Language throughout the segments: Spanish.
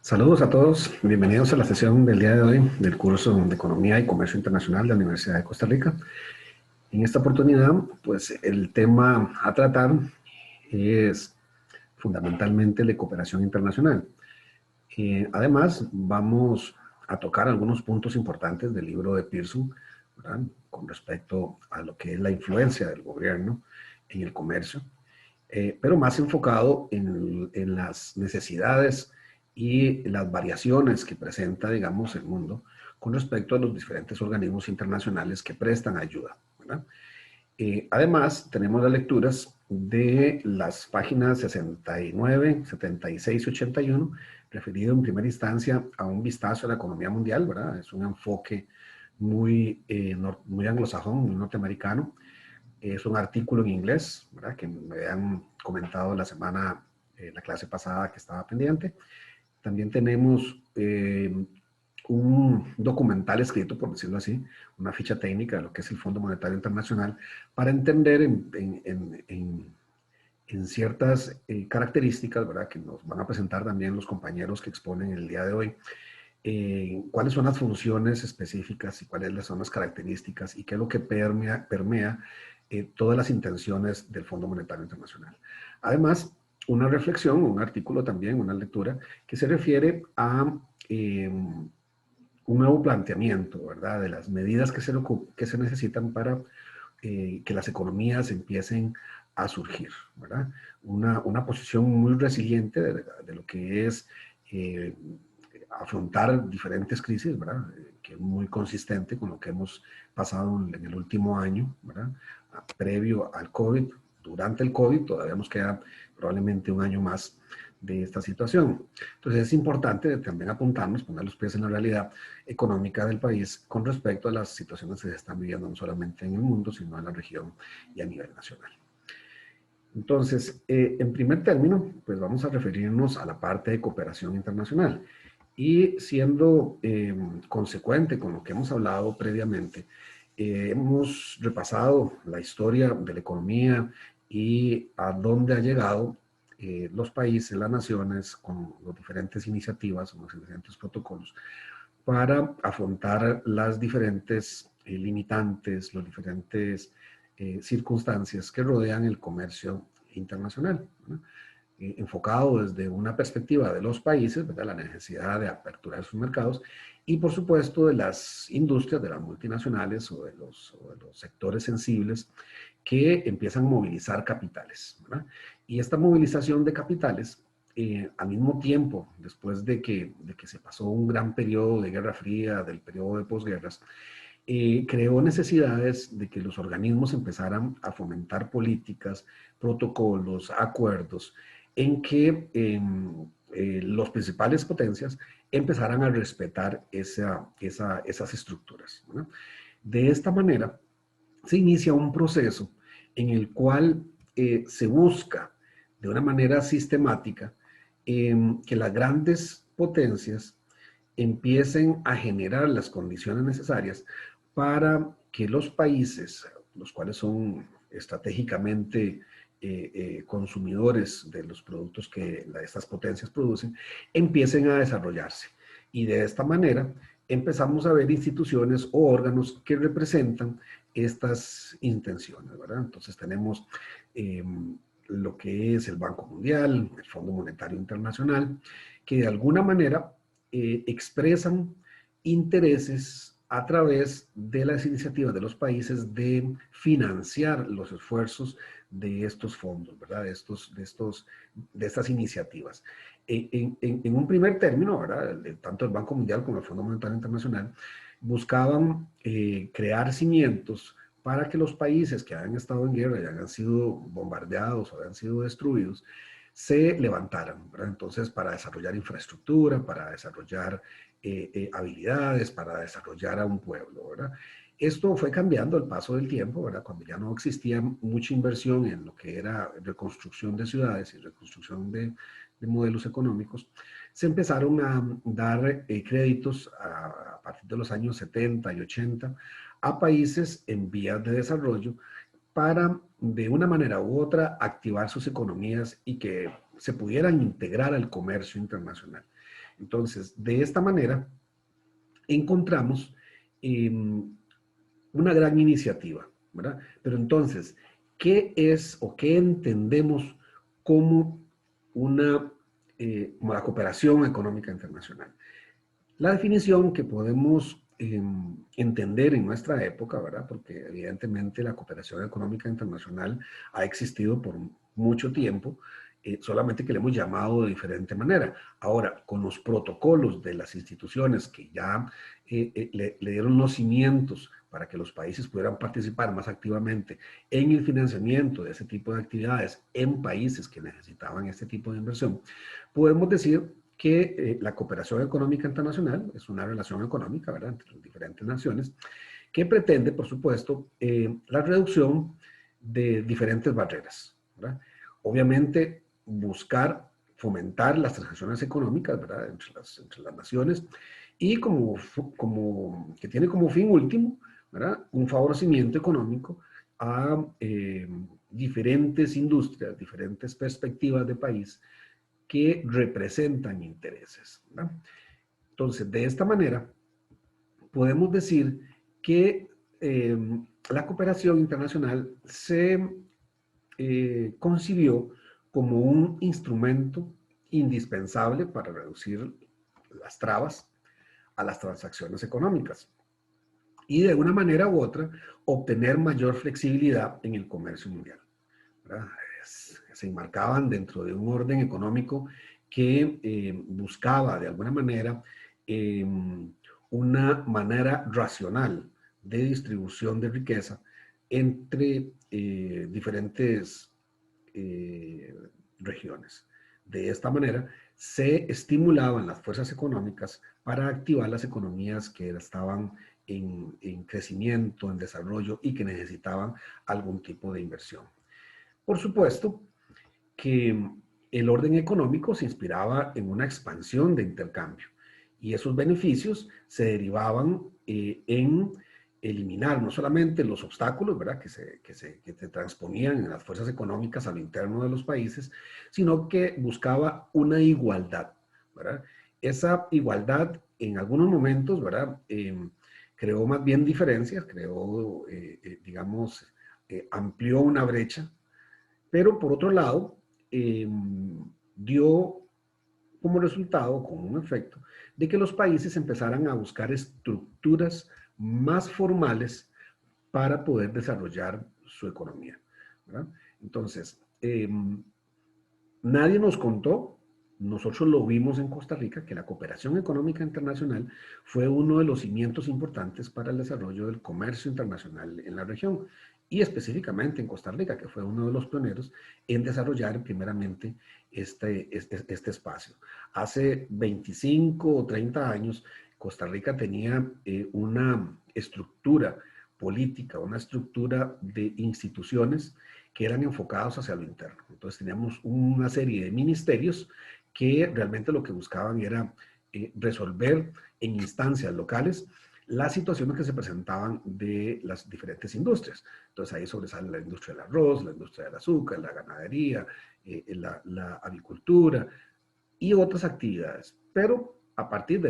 Saludos a todos, bienvenidos a la sesión del día de hoy del curso de Economía y Comercio Internacional de la Universidad de Costa Rica. En esta oportunidad, pues el tema a tratar es fundamentalmente de cooperación internacional. Además, vamos a tocar algunos puntos importantes del libro de Pearson, ¿verdad?, con respecto a lo que es la influencia del gobierno en el comercio, pero más enfocado en las necesidades y las variaciones que presenta, digamos, el mundo con respecto a los diferentes organismos internacionales que prestan ayuda, ¿verdad? Además, tenemos las lecturas de las páginas 69, 76 y 81, referido en primera instancia a un vistazo a la economía mundial, ¿verdad? Es un enfoque muy anglosajón, muy norteamericano. Es un artículo en inglés, ¿verdad?, que me habían comentado la semana, la clase pasada que estaba pendiente. También tenemos un documental escrito, por decirlo así, una ficha técnica de lo que es el Fondo Monetario Internacional, para entender en ciertas características, ¿verdad?, que nos van a presentar también los compañeros que exponen el día de hoy, cuáles son las funciones específicas y cuáles son las características y qué es lo que permea todas las intenciones del Fondo Monetario Internacional. Además, una reflexión, un artículo también, una lectura que se refiere a un nuevo planteamiento, ¿verdad?, de las medidas que se necesitan para que las economías empiecen a surgir, ¿verdad? Una posición muy resiliente de lo que es eh, afrontar diferentes crisis, ¿verdad? Que es muy consistente con lo que hemos pasado en el último año, ¿verdad? Previo al COVID, durante el COVID, todavía nos queda probablemente un año más de esta situación. Entonces es importante también apuntarnos, poner los pies en la realidad económica del país con respecto a las situaciones que se están viviendo no solamente en el mundo, sino en la región y a nivel nacional. Entonces, en primer término, pues vamos a referirnos a la parte de cooperación internacional. Y siendo consecuente con lo que hemos hablado previamente, hemos repasado la historia de la economía y a dónde ha llegado los países, las naciones, con las diferentes iniciativas, con los diferentes protocolos, para afrontar las diferentes limitantes, las diferentes circunstancias que rodean el comercio internacional, ¿no? Enfocado desde una perspectiva de los países, ¿verdad?, la necesidad de aperturar sus mercados y por supuesto de las industrias, de las multinacionales o de los sectores sensibles que empiezan a movilizar capitales, ¿verdad? Y esta movilización de capitales, al mismo tiempo, después de que se pasó un gran periodo de Guerra Fría, del periodo de posguerras, creó necesidades de que los organismos empezaran a fomentar políticas, protocolos, acuerdos, en que los principales potencias empezaran a respetar esas estructuras, ¿no? De esta manera, se inicia un proceso en el cual se busca de una manera sistemática que las grandes potencias empiecen a generar las condiciones necesarias para que los países, los cuales son estratégicamente consumidores de los productos que estas potencias producen, empiecen a desarrollarse. Y de esta manera empezamos a ver instituciones o órganos que representan estas intenciones, ¿verdad? Entonces tenemos lo que es el Banco Mundial, el Fondo Monetario Internacional, que de alguna manera expresan intereses a través de las iniciativas de los países de financiar los esfuerzos de estos fondos, ¿verdad? De estas iniciativas. En un primer término, ¿verdad?, tanto el Banco Mundial como el Fondo Monetario Internacional buscaban crear cimientos para que los países que han estado en guerra y han sido bombardeados o han sido destruidos se levantaran, ¿verdad? Entonces, para desarrollar infraestructura, para desarrollar habilidades, para desarrollar a un pueblo, ¿verdad? Esto fue cambiando al paso del tiempo, ¿verdad? Cuando ya no existía mucha inversión en lo que era reconstrucción de ciudades y reconstrucción de modelos económicos, se empezaron a dar créditos a partir de los años 70 y 80 a países en vías de desarrollo para, de una manera u otra, activar sus economías y que se pudieran integrar al comercio internacional. Entonces, de esta manera, encontramos una gran iniciativa, ¿verdad? Pero entonces, ¿qué es o qué entendemos como como la cooperación económica internacional? La definición que podemos entender en nuestra época, ¿verdad? Porque evidentemente la cooperación económica internacional ha existido por mucho tiempo, solamente que le hemos llamado de diferente manera. Ahora, con los protocolos de las instituciones que ya le dieron los cimientos para que los países pudieran participar más activamente en el financiamiento de ese tipo de actividades en países que necesitaban este tipo de inversión, podemos decir que la cooperación económica internacional es una relación económica, ¿verdad?, entre las diferentes naciones, que pretende, por supuesto, la reducción de diferentes barreras, ¿verdad? Obviamente, buscar fomentar las transacciones económicas, ¿verdad?, entre las naciones, y que tiene como fin último, ¿verdad?, un favorecimiento económico a diferentes industrias, diferentes perspectivas de país que representan intereses, ¿verdad? Entonces, de esta manera, podemos decir que la cooperación internacional se concibió como un instrumento indispensable para reducir las trabas a las transacciones económicas y de una manera u otra obtener mayor flexibilidad en el comercio mundial, ¿verdad? Se enmarcaban dentro de un orden económico que buscaba de alguna manera una manera racional de distribución de riqueza entre diferentes regiones. De esta manera se estimulaban las fuerzas económicas para activar las economías que estaban en crecimiento, en desarrollo y que necesitaban algún tipo de inversión. Por supuesto que el orden económico se inspiraba en una expansión de intercambio y esos beneficios se derivaban en eliminar no solamente los obstáculos, ¿verdad?, que se transponían en las fuerzas económicas a lo interno de los países, sino que buscaba una igualdad, ¿verdad? Esa igualdad en algunos momentos, ¿verdad?, creó más bien diferencias, digamos, amplió una brecha, pero por otro lado, dio como resultado, como un efecto, de que los países empezaran a buscar estructuras más formales para poder desarrollar su economía, ¿verdad? Entonces, nadie nos contó, nosotros lo vimos en Costa Rica, que la cooperación económica internacional fue uno de los cimientos importantes para el desarrollo del comercio internacional en la región y específicamente en Costa Rica, que fue uno de los pioneros en desarrollar primeramente este espacio. Hace 25 o 30 años, Costa Rica tenía una estructura política, una estructura de instituciones que eran enfocados hacia lo interno. Entonces teníamos una serie de ministerios que realmente lo que buscaban era resolver en instancias locales las situaciones que se presentaban de las diferentes industrias. Entonces ahí sobresale la industria del arroz, la industria del azúcar, la ganadería, la avicultura y otras actividades. Pero a partir de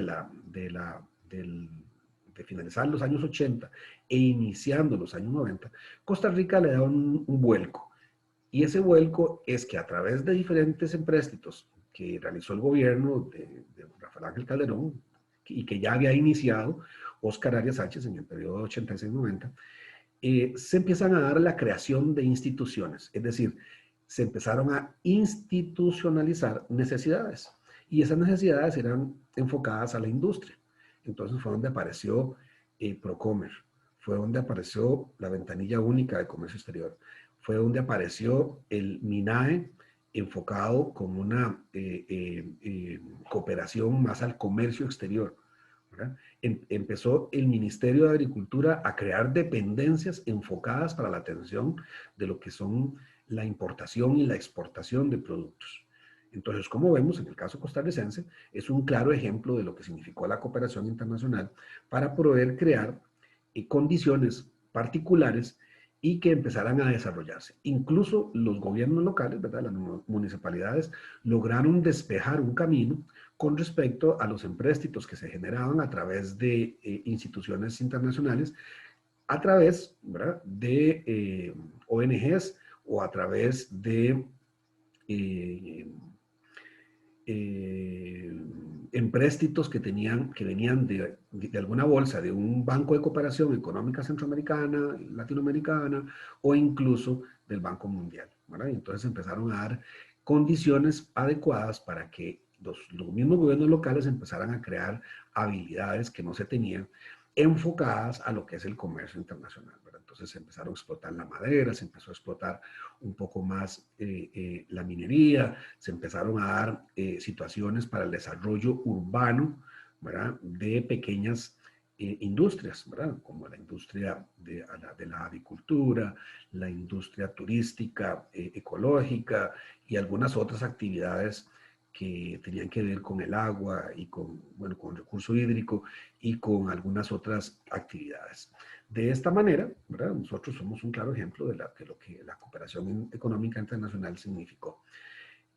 finalizar los años 80 e iniciando los años 90, Costa Rica le da un vuelco. Y ese vuelco es que a través de diferentes empréstitos que realizó el gobierno de Rafael Ángel Calderón y que ya había iniciado Óscar Arias Sánchez en el periodo 86-90, se empiezan a dar la creación de instituciones, es decir, se empezaron a institucionalizar necesidades y esas necesidades eran enfocadas a la industria. Entonces fue donde apareció Procomer, fue donde apareció la ventanilla única de comercio exterior, fue donde apareció el MINAE enfocado como una cooperación más al comercio exterior, ¿verdad? Empezó el Ministerio de Agricultura a crear dependencias enfocadas para la atención de lo que son la importación y la exportación de productos. Entonces, como vemos, en el caso costarricense, es un claro ejemplo de lo que significó la cooperación internacional para poder crear condiciones particulares y que empezaran a desarrollarse. Incluso los gobiernos locales, ¿verdad? Las municipalidades lograron despejar un camino con respecto a los empréstitos que se generaban a través de instituciones internacionales, a través, ¿verdad?, de ONGs o a través de eh, eh, empréstitos que venían de alguna bolsa, de un banco de cooperación económica centroamericana, latinoamericana, o incluso del Banco Mundial, ¿verdad? Y entonces empezaron a dar condiciones adecuadas para que los mismos gobiernos locales empezaran a crear habilidades que no se tenían, enfocadas a lo que es el comercio internacional, ¿verdad? Entonces se empezaron a explotar la madera, se empezó a explotar un poco más la minería, se empezaron a dar situaciones para el desarrollo urbano, ¿verdad?, de pequeñas industrias, ¿verdad?, como la industria de la avicultura, la industria turística, ecológica y algunas otras actividades que tenían que ver con el agua y con, bueno, con el recurso hídrico y con algunas otras actividades. De esta manera, ¿verdad?, nosotros somos un claro ejemplo de lo que la cooperación económica internacional significó.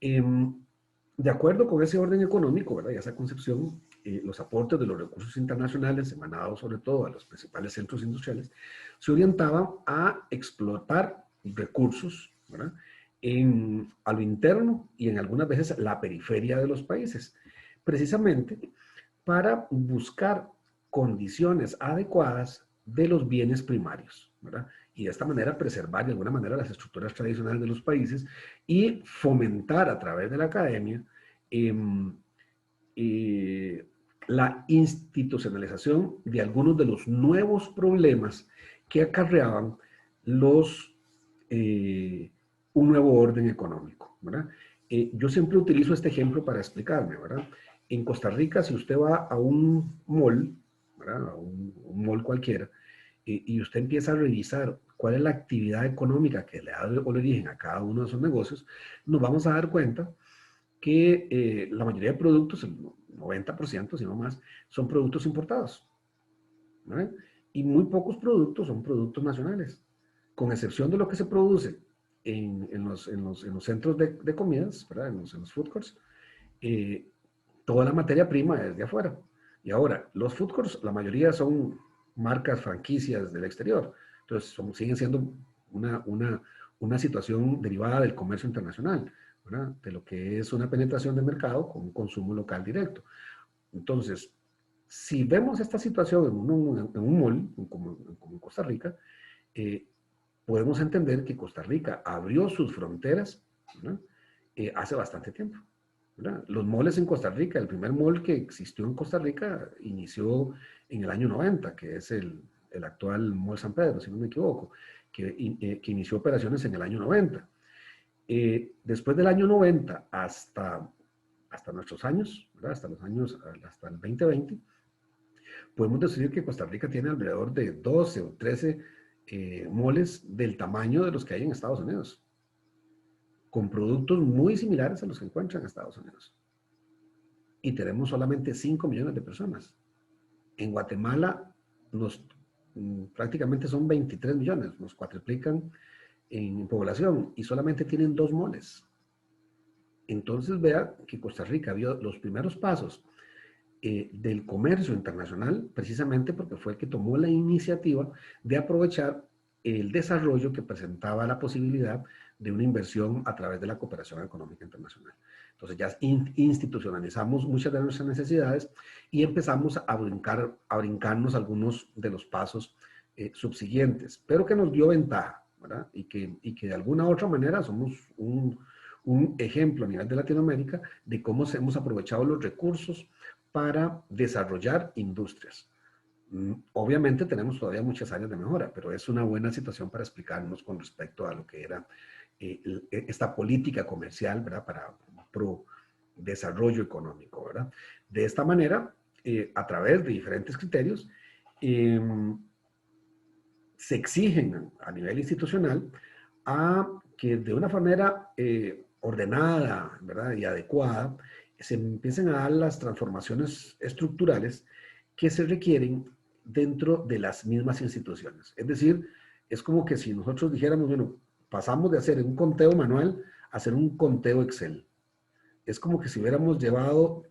De acuerdo con ese orden económico, ¿verdad?, y esa concepción, los aportes de los recursos internacionales, emanados sobre todo a los principales centros industriales, se orientaban a explotar recursos, ¿verdad?, a lo interno y en algunas veces la periferia de los países, precisamente para buscar condiciones adecuadas de los bienes primarios, ¿verdad? Y de esta manera preservar de alguna manera las estructuras tradicionales de los países y fomentar a través de la academia eh, eh, la institucionalización de algunos de los nuevos problemas que acarreaban los, un nuevo orden económico, ¿verdad? Yo siempre utilizo este ejemplo para explicarme, ¿verdad? En Costa Rica, si usted va a un mall, ¿verdad?, a un mall cualquiera, y usted empieza a revisar cuál es la actividad económica que le da origen a cada uno de esos negocios, nos vamos a dar cuenta que la mayoría de productos, el 90%, si no más, son productos importados, ¿verdad? Y muy pocos productos son productos nacionales, con excepción de lo que se produce en los centros de comidas, ¿verdad?, en los food courts. eh, Toda la materia prima es de afuera. Y ahora, los food courts, la mayoría son marcas, franquicias del exterior. Entonces, siguen siendo una situación derivada del comercio internacional, ¿verdad?, de lo que es una penetración de mercado con un consumo local directo. Entonces, si vemos esta situación en un mall, como en Costa Rica, eh, podemos entender que Costa Rica abrió sus fronteras, ¿verdad?, hace bastante tiempo, ¿verdad? Los malls en Costa Rica, el primer mall que existió en Costa Rica inició en el año 90, que es el actual Mall San Pedro, si no me equivoco, que inició operaciones en el año 90. Después del año 90 hasta nuestros años, ¿verdad?, hasta el 2020, podemos decir que Costa Rica tiene alrededor de 12 o 13 moles del tamaño de los que hay en Estados Unidos, con productos muy similares a los que encuentran en Estados Unidos. Y tenemos solamente 5 millones de personas. En Guatemala prácticamente son 23 millones, nos cuatriplican en población y solamente tienen 2 moles. Entonces vea que Costa Rica vio los primeros pasos del comercio internacional, precisamente porque fue el que tomó la iniciativa de aprovechar el desarrollo que presentaba la posibilidad de una inversión a través de la cooperación económica internacional. Entonces ya institucionalizamos muchas de nuestras necesidades y empezamos a brincarnos algunos de los pasos subsiguientes, pero que nos dio ventaja, ¿verdad? Y que de alguna u otra manera somos un ejemplo a nivel de Latinoamérica de cómo hemos aprovechado los recursos para desarrollar industrias. Obviamente tenemos todavía muchas áreas de mejora, pero es una buena situación para explicarnos con respecto a lo que era esta política comercial, ¿verdad?, para pro desarrollo económico, ¿verdad? De esta manera, a través de diferentes criterios, eh, se exigen a nivel institucional a que de una manera ordenada, ¿verdad?, y adecuada, se empiecen a dar las transformaciones estructurales que se requieren dentro de las mismas instituciones. Es decir, Es como que si nosotros dijéramos, bueno, pasamos de hacer un conteo manual a hacer un conteo Excel. Es como que si hubiéramos llevado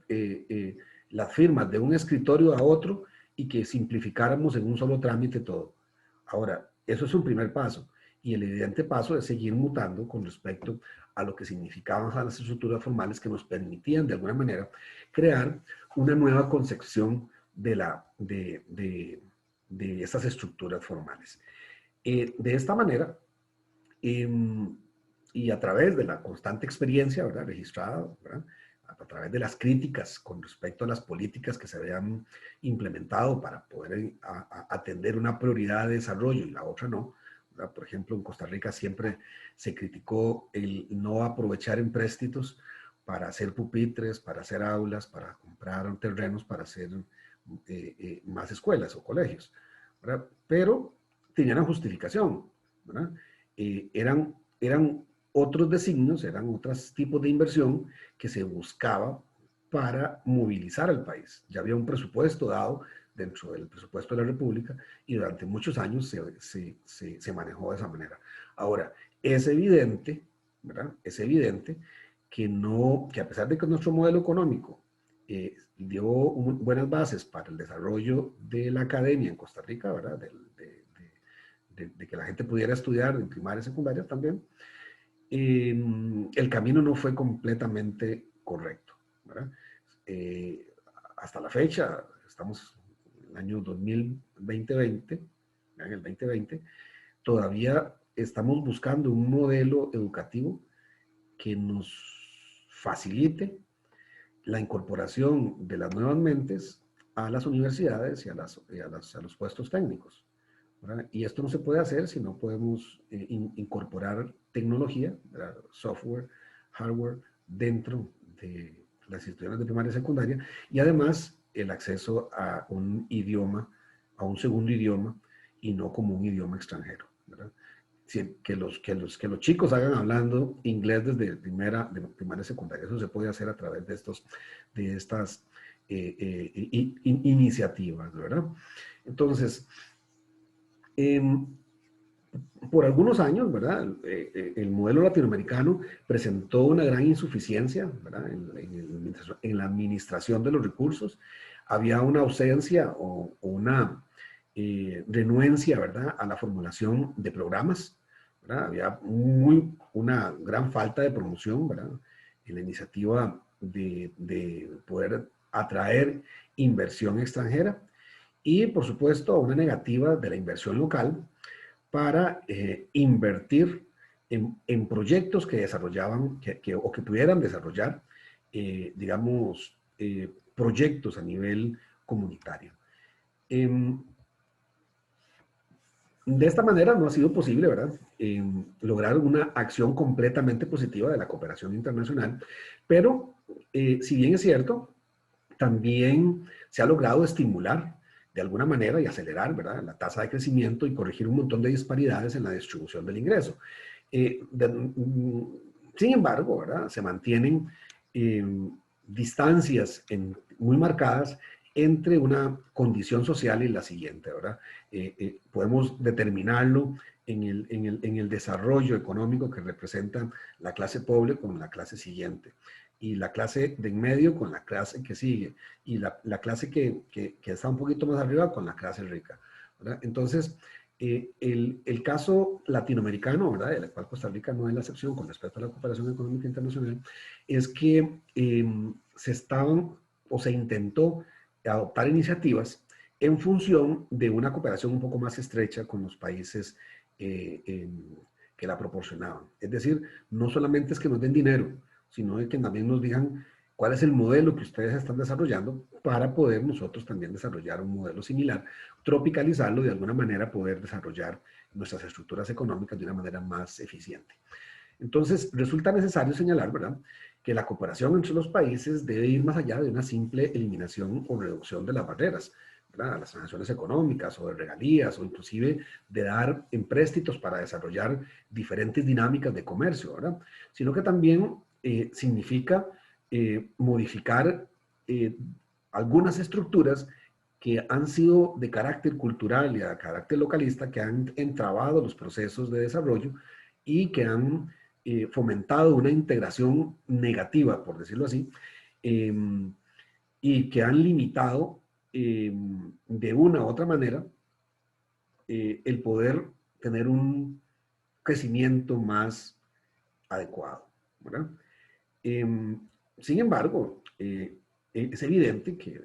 las firmas de un escritorio a otro y que simplificáramos en un solo trámite todo. Ahora, eso es un primer paso. Y el evidente paso es seguir mutando con respecto a lo que significaban las estructuras formales que nos permitían, de alguna manera, crear una nueva concepción de esas estructuras formales. De esta manera, y a través de la constante experiencia, ¿verdad?, registrada, ¿verdad?, a través de las críticas con respecto a las políticas que se habían implementado para poder atender una prioridad de desarrollo y la otra no, ¿verdad? Por ejemplo, en Costa Rica siempre se criticó el no aprovechar empréstitos para hacer pupitres, para hacer aulas, para comprar terrenos, para hacer más escuelas o colegios, ¿verdad? Pero tenían una justificación, ¿verdad? Eran otros designios, eran otros tipos de inversión que se buscaba para movilizar al país. Ya había un presupuesto dado dentro del presupuesto de la República y durante muchos años se manejó de esa manera. Ahora, es evidente, ¿verdad? Es evidente que, no, que a pesar de que nuestro modelo económico dio buenas bases para el desarrollo de la academia en Costa Rica, ¿verdad? De que la gente pudiera estudiar en primaria y secundaria también, el camino no fue completamente correcto, ¿verdad? Eh, Hasta la fecha, estamos en el año 2020, en el 2020, todavía estamos buscando un modelo educativo que nos facilite la incorporación de las nuevas mentes a las universidades y a los puestos técnicos, ¿verdad? Y esto no se puede hacer si no podemos incorporar tecnología, ¿verdad?, software, hardware, dentro de las instituciones de primaria y secundaria, y además el acceso a un idioma, a un segundo idioma, y no como un idioma extranjero, ¿verdad? Que los chicos hagan hablando inglés desde primaria y secundaria. Eso se puede hacer a través de estas iniciativas, ¿verdad? Entonces, eh, por algunos años, ¿verdad?, el modelo latinoamericano presentó una gran insuficiencia, ¿verdad?, en la administración de los recursos. Había una ausencia o una renuencia, ¿verdad?, a la formulación de programas, ¿verdad? Había una gran falta de promoción, ¿verdad?, en la iniciativa de poder atraer inversión extranjera y, por supuesto, una negativa de la inversión local para invertir en proyectos que desarrollaban o que pudieran desarrollar, digamos, proyectos a nivel comunitario. De esta manera no ha sido posible, ¿verdad?, lograr una acción completamente positiva de la cooperación internacional, pero si bien es cierto, también se ha logrado estimular de alguna manera y acelerar, ¿verdad?, la tasa de crecimiento y corregir un montón de disparidades en la distribución del ingreso. Sin embargo, ¿verdad?, se mantienen eh, distancias muy marcadas entre una condición social y la siguiente, ¿verdad? Podemos determinarlo en el desarrollo económico que representa la clase pobre con la clase siguiente, y la clase de en medio con la clase que sigue, y la clase que está un poquito más arriba con la clase rica, ¿verdad? Entonces, el caso latinoamericano, ¿verdad?, de la cual Costa Rica no es la excepción con respecto a la cooperación económica internacional, es que se estaban o se intentó adoptar iniciativas en función de una cooperación un poco más estrecha con los países que la proporcionaban. Es decir, no solamente es que nos den dinero, sino de que también nos digan cuál es el modelo que ustedes están desarrollando para poder nosotros también desarrollar un modelo similar, tropicalizarlo de alguna manera, poder desarrollar nuestras estructuras económicas de una manera más eficiente. Entonces, resulta necesario señalar, ¿verdad?, que la cooperación entre los países debe ir más allá de una simple eliminación o reducción de las barreras, ¿verdad?, a las transacciones económicas o de regalías, o inclusive de dar empréstitos para desarrollar diferentes dinámicas de comercio, ¿verdad?, sino que también significa modificar algunas estructuras que han sido de carácter cultural y de carácter localista, que han entrabado los procesos de desarrollo y que han fomentado una integración negativa, por decirlo así, eh, y que han limitado de una u otra manera el poder tener un crecimiento más adecuado, ¿verdad? Eh, Sin embargo, es evidente que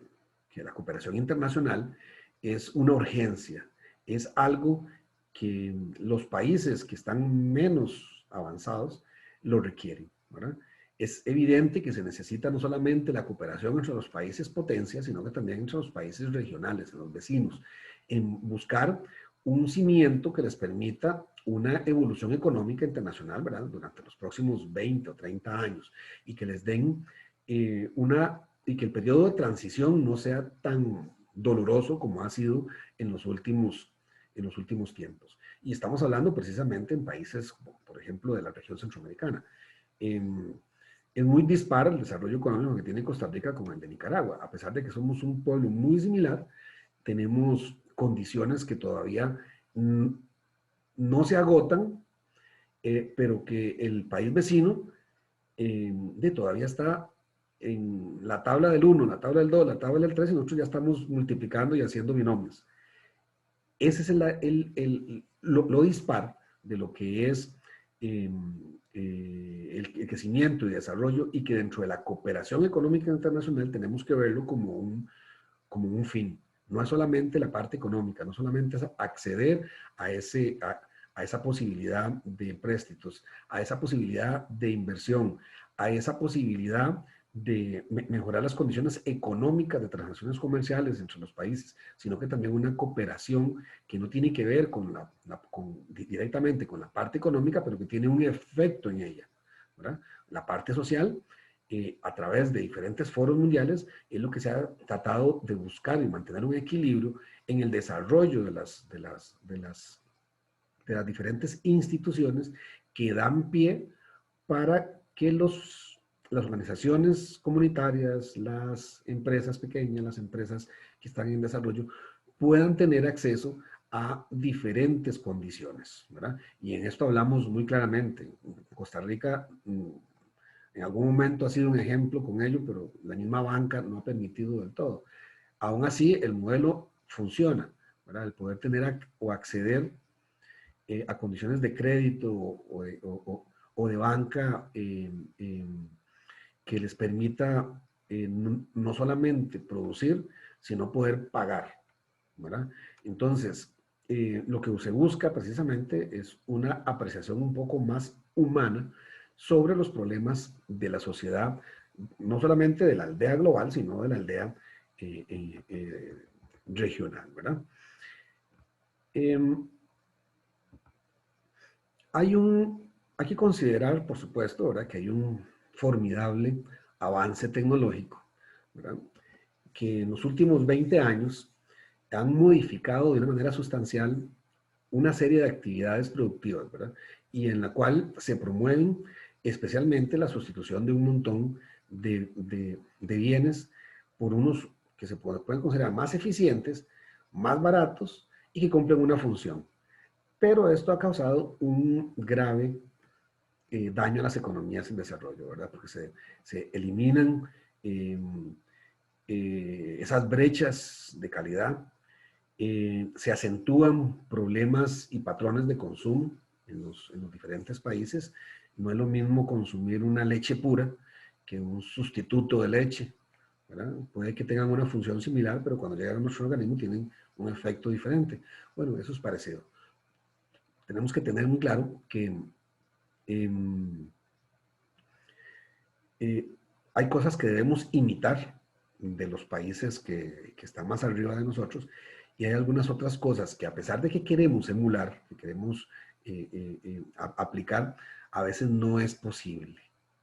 la cooperación internacional es una urgencia, es algo que los países que están menos avanzados lo requieren, ¿verdad? Es evidente que se necesita no solamente la cooperación entre los países potencias, sino que también entre los países regionales, los vecinos, en buscar un cimiento que les permita una evolución económica internacional, ¿verdad? Durante los próximos 20 o 30 años y que les den y que el periodo de transición no sea tan doloroso como ha sido en los últimos tiempos. Y estamos hablando precisamente en países, como, por ejemplo, de la región centroamericana. Eh, es muy dispar el desarrollo económico que tiene Costa Rica con el de Nicaragua. A pesar de que somos un pueblo muy similar, tenemos condiciones que todavía no se agotan, pero que el país vecino todavía está en la tabla del 1, la tabla del 2, la tabla del 3, y nosotros ya estamos multiplicando y haciendo binomios. Ese es lo dispar de lo que es el crecimiento y desarrollo, y que dentro de la cooperación económica internacional tenemos que verlo como un fin. No es solamente la parte económica, no solamente es acceder a esa posibilidad de empréstitos, a esa posibilidad de inversión, a esa posibilidad de mejorar las condiciones económicas de transacciones comerciales entre los países, sino que también una cooperación que no tiene que ver directamente con la parte económica, pero que tiene un efecto en ella, ¿verdad? La parte social, a través de diferentes foros mundiales, es lo que se ha tratado de buscar y mantener un equilibrio en el desarrollo de las diferentes instituciones que dan pie para que las organizaciones comunitarias, las empresas pequeñas, las empresas que están en desarrollo, puedan tener acceso a diferentes condiciones, ¿verdad? Y en esto hablamos muy claramente. Costa Rica en algún momento ha sido un ejemplo con ello, pero la misma banca no ha permitido del todo. Aún así, el modelo funciona, ¿verdad? El poder tener o acceder a condiciones de crédito o de banca que les permita no solamente producir, sino poder pagar, ¿verdad? Entonces, lo que se busca precisamente es una apreciación un poco más humana sobre los problemas de la sociedad, no solamente de la aldea global, sino de la aldea regional, ¿verdad? Eh, hay que considerar, por supuesto, ¿verdad?, que hay un formidable avance tecnológico, ¿verdad?, que en los últimos 20 años han modificado de una manera sustancial una serie de actividades productivas, ¿verdad? Y en la cual se promueven especialmente la sustitución de un montón de bienes por unos que se pueden considerar más eficientes, más baratos y que cumplen una función. Pero esto ha causado un grave daño a las economías en desarrollo, ¿verdad? Porque se eliminan eh, esas brechas de calidad, se acentúan problemas y patrones de consumo en los diferentes países. No es lo mismo consumir una leche pura que un sustituto de leche, ¿verdad? Puede que tengan una función similar, pero cuando llegan a nuestro organismo tienen un efecto diferente. Bueno, eso es parecido. Tenemos que tener muy claro que eh, eh, hay cosas que debemos imitar de los países que están más arriba de nosotros, y hay algunas otras cosas que, a pesar de que queremos emular, que queremos aplicar, a veces no es posible,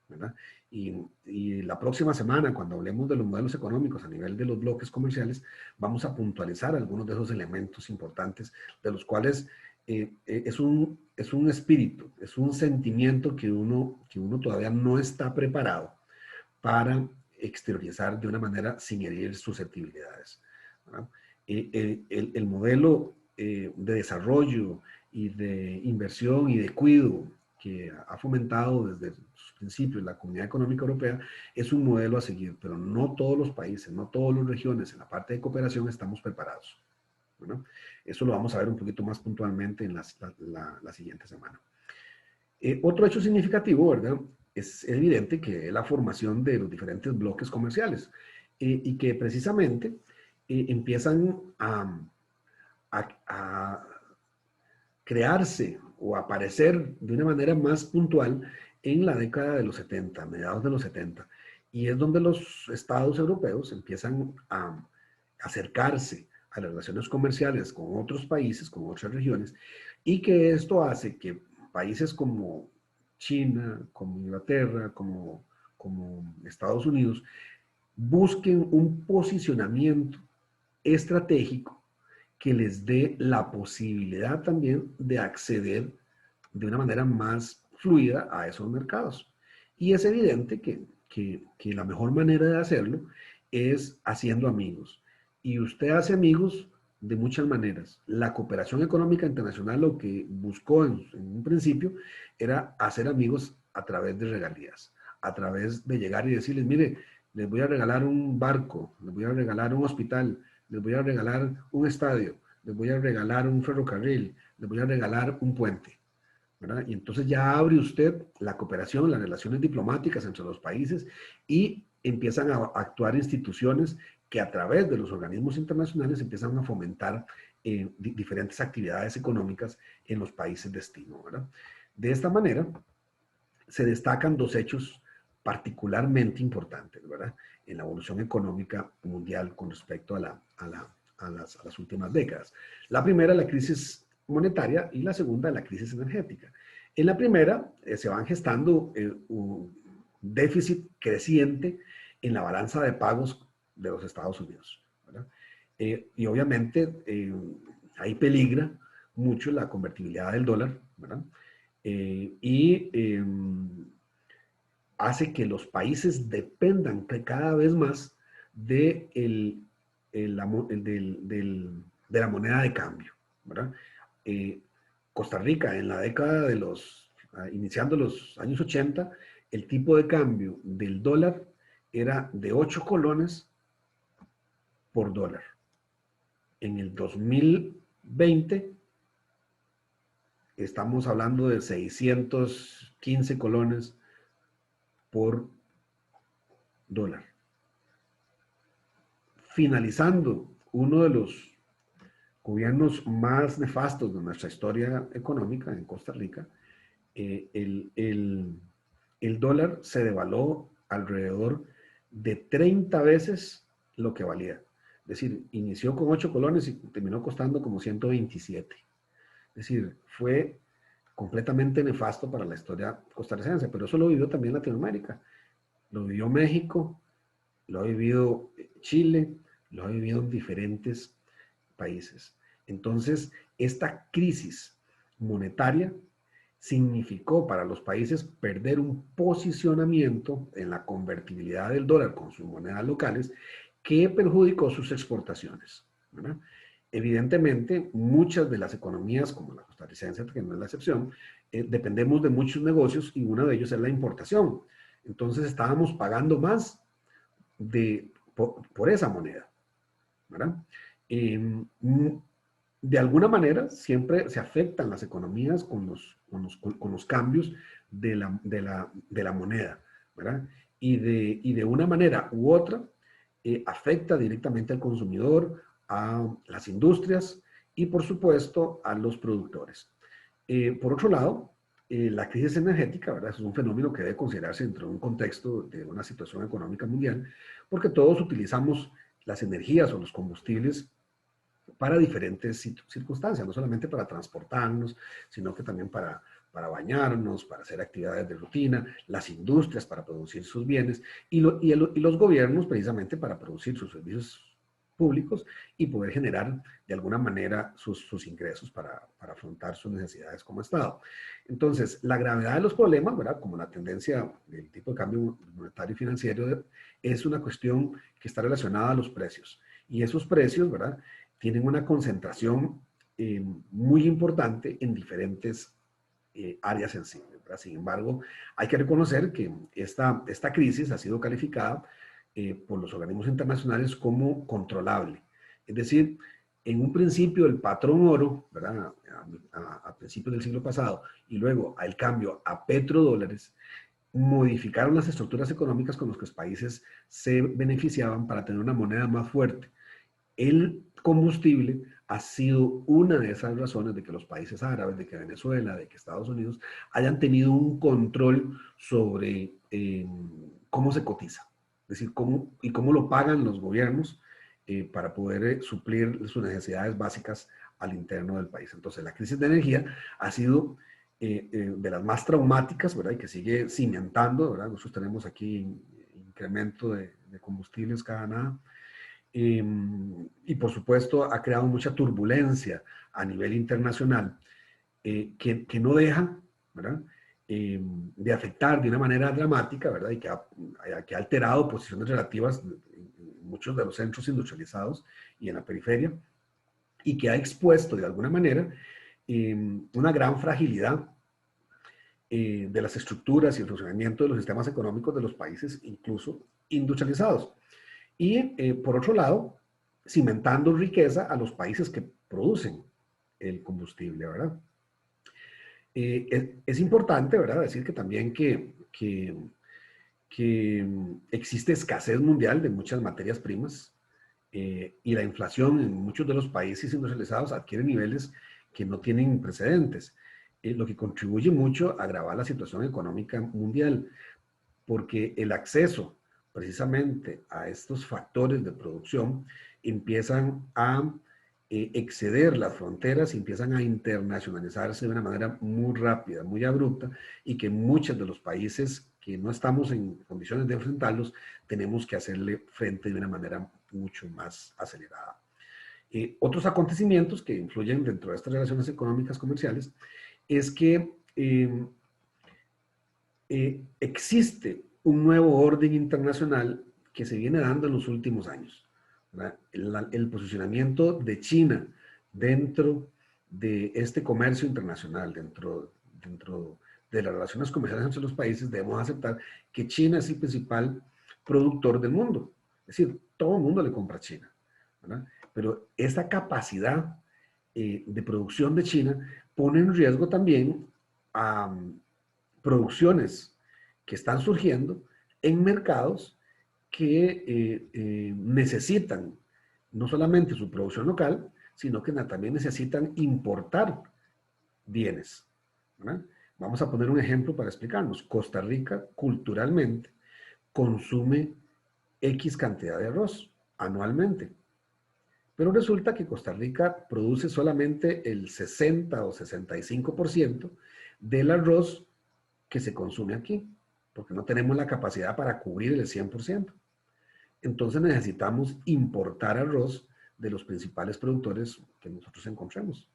¿verdad? Y la próxima semana, cuando hablemos de los modelos económicos a nivel de los bloques comerciales, vamos a puntualizar algunos de esos elementos importantes, de los cuales es un espíritu, es un sentimiento que uno todavía no está preparado para exteriorizar de una manera sin herir susceptibilidades, ¿verdad? El modelo de desarrollo y de inversión y de cuidado que ha fomentado desde sus principios la Comunidad Económica Europea es un modelo a seguir, pero no todos los países, no todas las regiones en la parte de cooperación estamos preparados. ¿No? Eso lo vamos a ver un poquito más puntualmente en la siguiente semana. Otro hecho significativo, ¿verdad? Es evidente que la formación de los diferentes bloques comerciales y que precisamente empiezan a crearse o aparecer de una manera más puntual en la década de los 70, mediados de los 70. Y es donde los estados europeos empiezan a acercarse a las relaciones comerciales con otros países, con otras regiones, y que esto hace que países como China, como Inglaterra, como Estados Unidos, busquen un posicionamiento estratégico que les dé la posibilidad también de acceder de una manera más fluida a esos mercados. Y es evidente que la mejor manera de hacerlo es haciendo amigos. Y usted hace amigos de muchas maneras. La cooperación económica internacional lo que buscó en un principio era hacer amigos a través de regalías, a través de llegar y decirles, mire, les voy a regalar un barco, les voy a regalar un hospital, les voy a regalar un estadio, les voy a regalar un ferrocarril, les voy a regalar un puente, ¿verdad? Y entonces ya abre usted la cooperación, las relaciones diplomáticas entre los países y empiezan a actuar instituciones que a través de los organismos internacionales empiezan a fomentar diferentes actividades económicas en los países destino, ¿verdad? De esta manera se destacan dos hechos particularmente importantes, ¿verdad? En la evolución económica mundial con respecto a las últimas décadas. La primera, la crisis monetaria, y la segunda, la crisis energética. En la primera, se van gestando un déficit creciente en la balanza de pagos de los Estados Unidos, ¿verdad? Y obviamente ahí peligra mucho la convertibilidad del dólar, ¿verdad? Y hace que los países dependan cada vez más de, de la moneda de cambio, ¿verdad? Eh, Costa Rica en la década de iniciando los años 80, el tipo de cambio del dólar era de 8 colones por dólar. En el 2020 estamos hablando de 615 colones por dólar. Finalizando uno de los gobiernos más nefastos de nuestra historia económica en Costa Rica, el dólar se devaluó alrededor de 30 veces lo que valía. Es decir, inició con 8 colones y terminó costando como 127. Es decir, fue completamente nefasto para la historia costarricense, pero eso lo vivió también Latinoamérica. Lo vivió México, lo ha vivido Chile, lo ha vivido en diferentes países. Entonces, esta crisis monetaria significó para los países perder un posicionamiento en la convertibilidad del dólar con sus monedas locales que perjudicó sus exportaciones, ¿verdad? Evidentemente, muchas de las economías, como la costarricense, que no es la excepción, dependemos de muchos negocios y uno de ellos es la importación. Entonces estábamos pagando más por esa moneda, ¿verdad? De alguna manera siempre se afectan las economías con los cambios de la moneda, ¿verdad? Y de una manera u otra afecta directamente al consumidor, a las industrias y por supuesto a los productores. Por otro lado, la crisis energética, ¿verdad? Es un fenómeno que debe considerarse dentro de un contexto de una situación económica mundial, porque todos utilizamos las energías o los combustibles para diferentes circunstancias, no solamente para transportarnos, sino que también para bañarnos, para hacer actividades de rutina, las industrias para producir sus bienes y los gobiernos precisamente para producir sus servicios públicos y poder generar de alguna manera sus ingresos para afrontar sus necesidades como Estado. Entonces, la gravedad de los problemas, ¿verdad? Como la tendencia del tipo de cambio monetario y financiero, es una cuestión que está relacionada a los precios. Y esos precios, ¿verdad?, tienen una concentración muy importante en diferentes áreas sensibles, ¿verdad? Sin embargo, hay que reconocer que esta crisis ha sido calificada por los organismos internacionales como controlable. Es decir, en un principio el patrón oro, ¿verdad?, a principios del siglo pasado, y luego al cambio a petrodólares, modificaron las estructuras económicas con las que los países se beneficiaban para tener una moneda más fuerte. El combustible ha sido una de esas razones de que los países árabes, de que Venezuela, de que Estados Unidos hayan tenido un control sobre cómo se cotiza, es decir, cómo lo pagan los gobiernos para poder suplir sus necesidades básicas al interno del país. Entonces, la crisis de energía ha sido de las más traumáticas, ¿verdad? Y que sigue cimentando, ¿verdad? Nosotros tenemos aquí incremento de combustibles cada nada. Y por supuesto ha creado mucha turbulencia a nivel internacional que no deja, ¿verdad?, de afectar de una manera dramática, ¿verdad?, y que ha alterado posiciones relativas en muchos de los centros industrializados y en la periferia, y que ha expuesto de alguna manera una gran fragilidad de las estructuras y el funcionamiento de los sistemas económicos de los países, incluso industrializados. Y por otro lado, cimentando riqueza a los países que producen el combustible, ¿verdad? Es importante, ¿verdad?, decir que también que existe escasez mundial de muchas materias primas y la inflación en muchos de los países industrializados adquiere niveles que no tienen precedentes, lo que contribuye mucho a agravar la situación económica mundial, porque el acceso precisamente a estos factores de producción empiezan a exceder las fronteras y empiezan a internacionalizarse de una manera muy rápida, muy abrupta, y que muchos de los países que no estamos en condiciones de enfrentarlos, tenemos que hacerle frente de una manera mucho más acelerada. Otros acontecimientos que influyen dentro de estas relaciones económicas comerciales es que existe un nuevo orden internacional que se viene dando en los últimos años. El posicionamiento de China dentro de este comercio internacional, dentro de las relaciones comerciales entre los países, debemos aceptar que China es el principal productor del mundo. Es decir, todo el mundo le compra a China, ¿verdad? Pero esta capacidad de producción de China pone en riesgo también a producciones que están surgiendo en mercados que necesitan no solamente su producción local, sino que también necesitan importar bienes, ¿verdad? Vamos a poner un ejemplo para explicarnos. Costa Rica, culturalmente, consume X cantidad de arroz anualmente. Pero resulta que Costa Rica produce solamente el 60 o 65% del arroz que se consume aquí, porque no tenemos la capacidad para cubrir el 100%. Entonces necesitamos importar arroz de los principales productores que nosotros encontremos.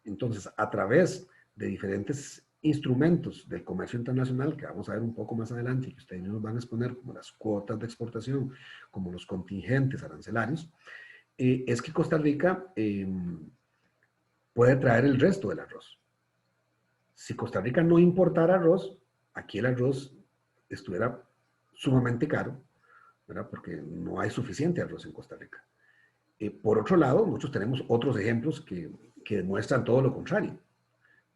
Entonces, a través de diferentes instrumentos del comercio internacional, que vamos a ver un poco más adelante y que ustedes nos van a exponer, como las cuotas de exportación, como los contingentes arancelarios, es que Costa Rica puede traer el resto del arroz. Si Costa Rica no importara arroz, aquí el arroz estuviera sumamente caro, ¿verdad?, porque no hay suficiente arroz en Costa Rica. Por otro lado, nosotros tenemos otros ejemplos que demuestran todo lo contrario,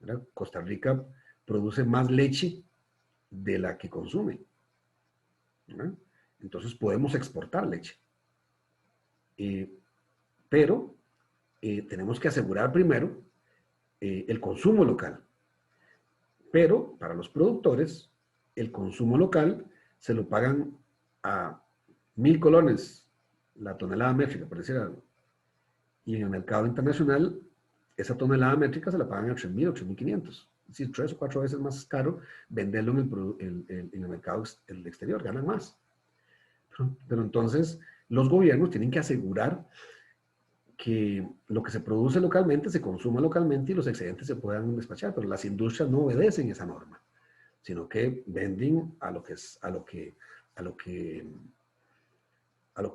¿verdad? Costa Rica produce más leche de la que consume, ¿verdad? Entonces podemos exportar leche. Pero tenemos que asegurar primero el consumo local. Pero para los productores, el consumo local se lo pagan a 1.000 colones la tonelada métrica, por decir algo. Y en el mercado internacional, esa tonelada métrica se la pagan a 3.000 o 3.500. Es decir, 3 o 4 veces más caro venderlo en el mercado exterior, ganan más. Pero entonces, los gobiernos tienen que asegurar que lo que se produce localmente se consuma localmente y los excedentes se puedan despachar, pero las industrias no obedecen esa norma, sino que venden a lo que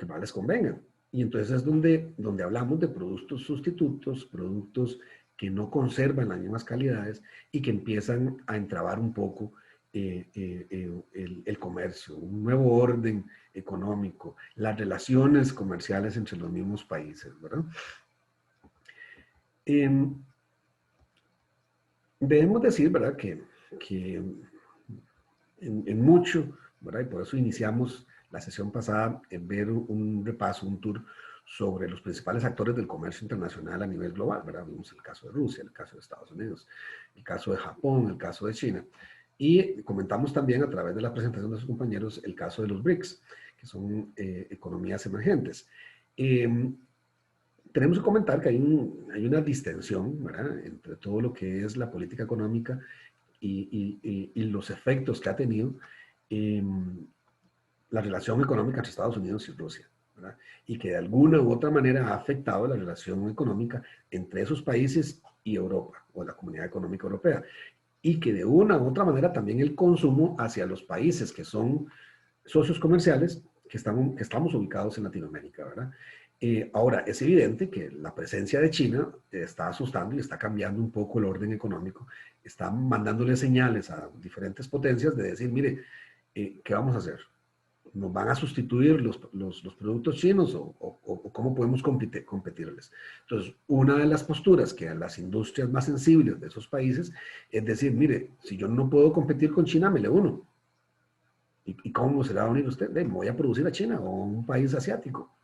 más les convenga. Y entonces es donde hablamos de productos sustitutos, productos que no conservan las mismas calidades y que empiezan a entrabar un poco el comercio, un nuevo orden económico, las relaciones comerciales entre los mismos países, ¿verdad? Eh, Debemos decir, ¿verdad?, que en mucho, ¿verdad? Y por eso iniciamos la sesión pasada en ver un repaso, un tour sobre los principales actores del comercio internacional a nivel global, ¿verdad? Vimos el caso de Rusia, el caso de Estados Unidos, el caso de Japón, el caso de China. Y comentamos también a través de la presentación de sus compañeros el caso de los BRICS, que son economías emergentes. Tenemos que comentar que hay una distensión, ¿verdad?, entre todo lo que es la política económica y los efectos que ha tenido eh, la relación económica entre Estados Unidos y Rusia, ¿verdad? Y que de alguna u otra manera ha afectado la relación económica entre esos países y Europa, o la Comunidad Económica Europea, y que de una u otra manera también el consumo hacia los países que son socios comerciales que estamos ubicados en Latinoamérica, ¿verdad? Ahora, es evidente que la presencia de China está asustando y está cambiando un poco el orden económico, está mandándole señales a diferentes potencias de decir, mire, ¿qué vamos a hacer? ¿Nos van a sustituir los productos chinos o cómo podemos competirles? Entonces, una de las posturas que a las industrias más sensibles de esos países es decir, mire, si yo no puedo competir con China, me le uno. ¿Y cómo se le va a unir usted? Me voy a producir a China o a un país asiático.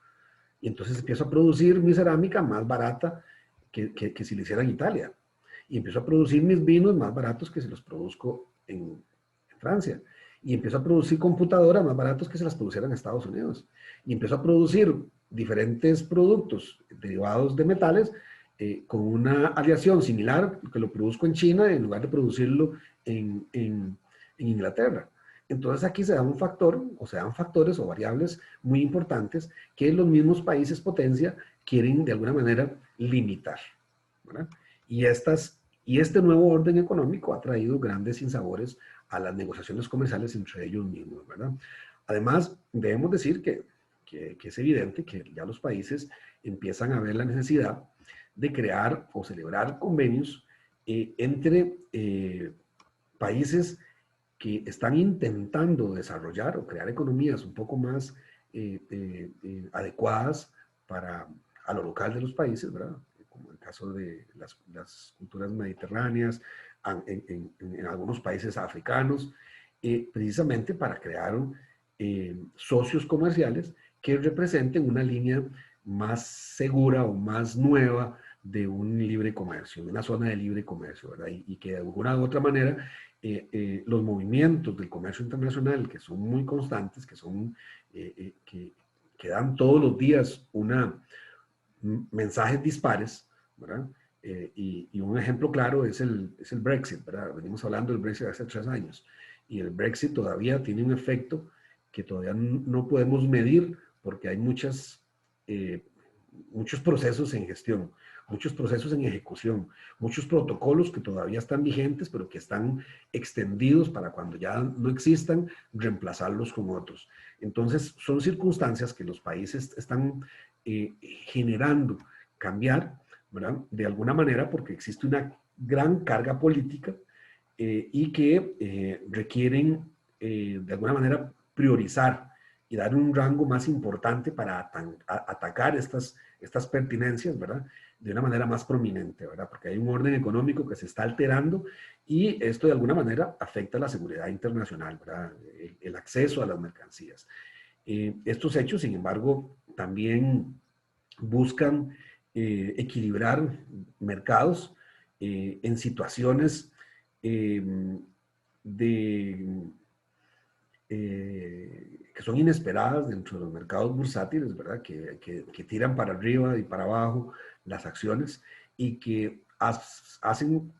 Y entonces empiezo a producir mi cerámica más barata que si le hiciera en Italia. Y empiezo a producir mis vinos más baratos que si los produzco en Francia. Y empiezo a producir computadoras más baratos que si las producieran en Estados Unidos. Y empiezo a producir diferentes productos derivados de metales con una aleación similar que lo produzco en China en lugar de producirlo en Inglaterra. Entonces aquí se da un factor, o se dan factores o variables muy importantes que los mismos países potencia quieren de alguna manera limitar, ¿verdad? Y este nuevo orden económico ha traído grandes sinsabores a las negociaciones comerciales entre ellos mismos, ¿verdad? Además, debemos decir que es evidente que ya los países empiezan a ver la necesidad de crear o celebrar convenios entre países que están intentando desarrollar o crear economías un poco más adecuadas para a lo local de los países, ¿verdad? Como el caso de las culturas mediterráneas, en algunos países africanos, precisamente para crear socios comerciales que representen una línea más segura o más nueva de un libre comercio, de una zona de libre comercio, ¿verdad? Y que de alguna u otra manera los movimientos del comercio internacional, que son muy constantes, que dan todos los días mensajes dispares, ¿verdad? Y un ejemplo claro es el Brexit, ¿verdad? Venimos hablando del Brexit hace 3 años y el Brexit todavía tiene un efecto que todavía no podemos medir porque hay muchos procesos en gestión, muchos procesos en ejecución, muchos protocolos que todavía están vigentes, pero que están extendidos para cuando ya no existan, reemplazarlos con otros. Entonces, son circunstancias que los países están generando cambiar, ¿verdad? De alguna manera porque existe una gran carga política y que requieren de alguna manera priorizar y dar un rango más importante para atacar estas pertinencias, ¿verdad? De una manera más prominente, ¿verdad? Porque hay un orden económico que se está alterando y esto de alguna manera afecta la seguridad internacional, ¿verdad? El acceso a las mercancías. Estos hechos, sin embargo, también buscan equilibrar mercados en situaciones eh, de, que son inesperadas dentro de los mercados bursátiles, ¿verdad? Que tiran para arriba y para abajo las acciones y que hacen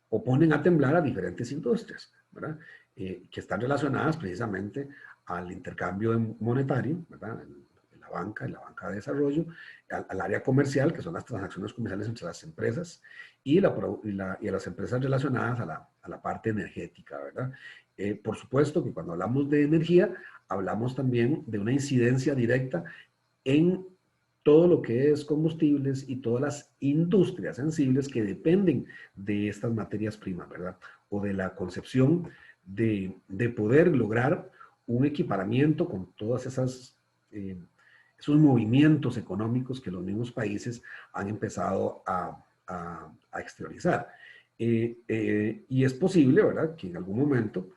o ponen a temblar a diferentes industrias, ¿verdad? Que están relacionadas precisamente al intercambio monetario, ¿verdad? En la banca de desarrollo, al área comercial, que son las transacciones comerciales entre las empresas, y a las empresas relacionadas a la parte energética, ¿verdad? Por supuesto que cuando hablamos de energía, hablamos también de una incidencia directa en todo lo que es combustibles y todas las industrias sensibles que dependen de estas materias primas, ¿verdad? O de la concepción de poder lograr un equiparamiento con todas esas, esos movimientos económicos que los mismos países han empezado a exteriorizar. Y es posible, ¿verdad?, que en algún momento,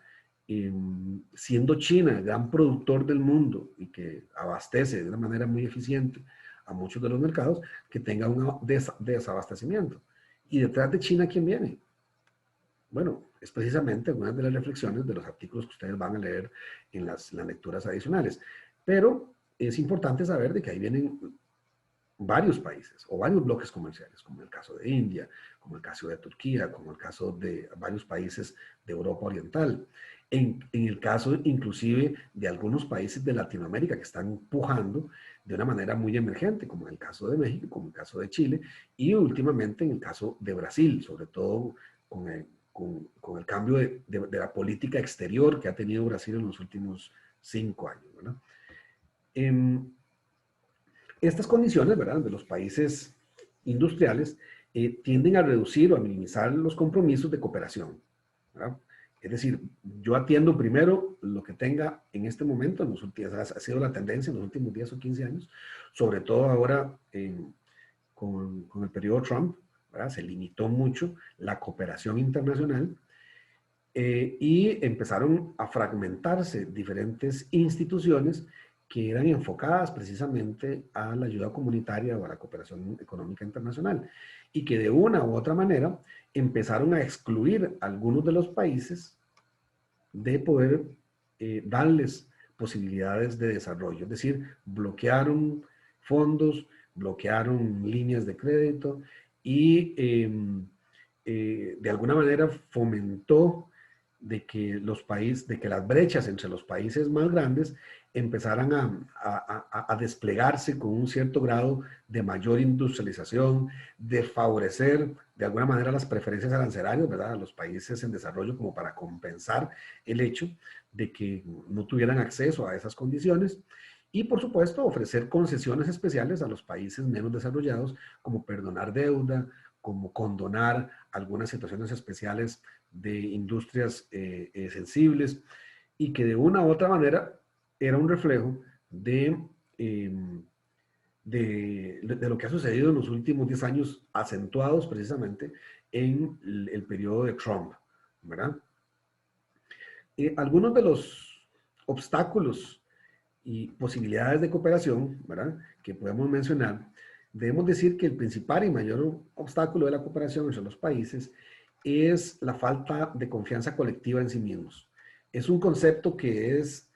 siendo China el gran productor del mundo y que abastece de una manera muy eficiente a muchos de los mercados, que tenga un desabastecimiento. Y detrás de China, ¿quién viene? Bueno, es precisamente una de las reflexiones de los artículos que ustedes van a leer en las lecturas adicionales. Pero es importante saber de que ahí vienen varios países o varios bloques comerciales, como el caso de India, como el caso de Turquía, como el caso de varios países de Europa Oriental. En el caso inclusive de algunos países de Latinoamérica que están empujando de una manera muy emergente, como en el caso de México, como en el caso de Chile, y últimamente en el caso de Brasil, sobre todo con el cambio de la política exterior que ha tenido Brasil en los últimos 5 años, ¿verdad? Estas condiciones, ¿verdad?, de los países industriales tienden a reducir o a minimizar los compromisos de cooperación, ¿verdad? Es decir, yo atiendo primero lo que tenga en este momento, ha sido la tendencia en los últimos 10 o 15 años, sobre todo ahora con el periodo Trump, ¿verdad? Se limitó mucho la cooperación internacional y empezaron a fragmentarse diferentes instituciones que eran enfocadas precisamente a la ayuda comunitaria o a la cooperación económica internacional y que de una u otra manera empezaron a excluir a algunos de los países de poder darles posibilidades de desarrollo, es decir, bloquearon fondos, bloquearon líneas de crédito y de alguna manera fomentó de que las brechas entre los países más grandes empezaran a desplegarse con un cierto grado de mayor industrialización, de favorecer de alguna manera las preferencias arancelarias, ¿verdad?, a los países en desarrollo como para compensar el hecho de que no tuvieran acceso a esas condiciones. Y por supuesto ofrecer concesiones especiales a los países menos desarrollados, como perdonar deuda, como condonar algunas situaciones especiales de industrias sensibles y que de una u otra manera era un reflejo eh, de lo que ha sucedido en los últimos 10 años, acentuados precisamente en el periodo de Trump, ¿verdad? Algunos de los obstáculos y posibilidades de cooperación, ¿verdad?, que podemos mencionar, debemos decir que el principal y mayor obstáculo de la cooperación entre los países es la falta de confianza colectiva en sí mismos. Es un concepto que es,